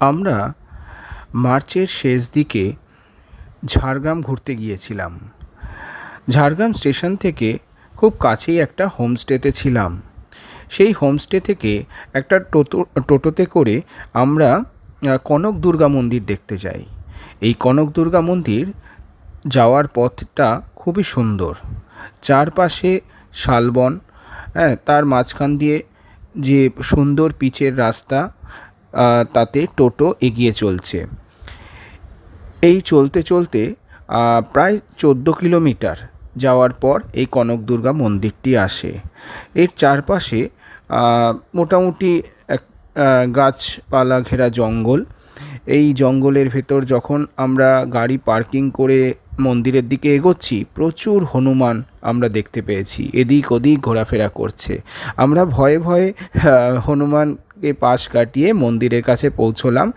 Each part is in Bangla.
আমরা মার্চের শেষ দিকে ঝাড়গ্রাম ঘুরতে গিয়েছিলাম। ঝাড়গ্রাম স্টেশন থেকে খুব কাছেই একটা হোমস্টেতে ছিলাম। সেই হোমস্টে থেকে একটা টোটোতে করে আমরা কনক দুর্গা মন্দির দেখতে যাই। এই কনক দুর্গা মন্দির যাওয়ার পথটা খুবই সুন্দর। চারপাশে শালবন, তার মাঝখান দিয়ে যে সুন্দর পিচের রাস্তা, তাতে টোটো এগিয়ে চলছে। এই চলতে চলতে প্রায় 14 কিলোমিটার যাওয়ার পর এই কনক দুর্গা মন্দিরটি আসে। এর চারপাশে মোটামুটি গাছপালা ঘেরা জঙ্গল। এই জঙ্গলের ভেতর যখন আমরা গাড়ি পার্কিং করে মন্দিরের দিকে এগোচ্ছি, প্রচুর হনুমান আমরা দেখতে পেয়েছি, এদিক ওদিক ঘোরাফেরা করছে। আমরা ভয়ে ভয়ে হনুমানকে পাশ কাটিয়ে মন্দিরের কাছে পৌঁছলাম।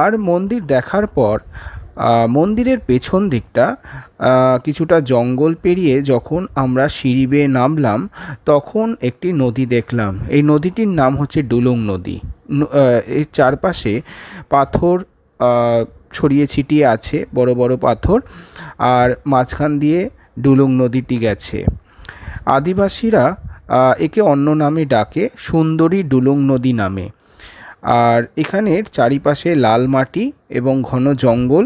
আর মন্দির দেখার পর মন্দিরের পেছন দিকটা কিছুটা জঙ্গল পেরিয়ে যখন আমরা সিঁড়ি বেয়ে নামলাম, তখন একটি নদী দেখলাম। এই নদীটির নাম হচ্ছে ডুলুং নদী। এর চারপাশে পাথর ছড়িয়ে ছিটিয়ে আছে, বড় বড় পাথর, আর মাঝখান দিয়ে ডুলুং নদীটি গেছে। আদিবাসীরা একে অন্য নামে ডাকে, সুন্দরী ডুলুং নদী নামে। আর এখানের চারিপাশে লাল মাটি এবং ঘন জঙ্গল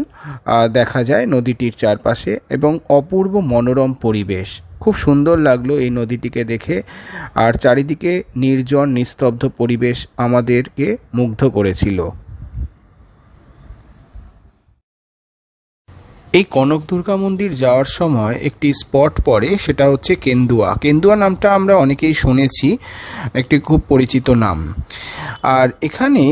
দেখা যায় নদীটির চারপাশে, এবং অপূর্ব মনোরম পরিবেশ। খুব সুন্দর লাগলো এই নদীটিকে দেখে। আর চারিদিকে নির্জন নিস্তব্ধ পরিবেশ আমাদেরকে মুগ্ধ করেছিল। এই কনক দুর্গা মন্দির যাওয়ার সময় একটি স্পট পড়ে, সেটা হচ্ছে কেন্দুয়া। কেন্দুয়া নামটা আমরা অনেকেই শুনেছি, একটি খুব পরিচিত নাম। আর এখানে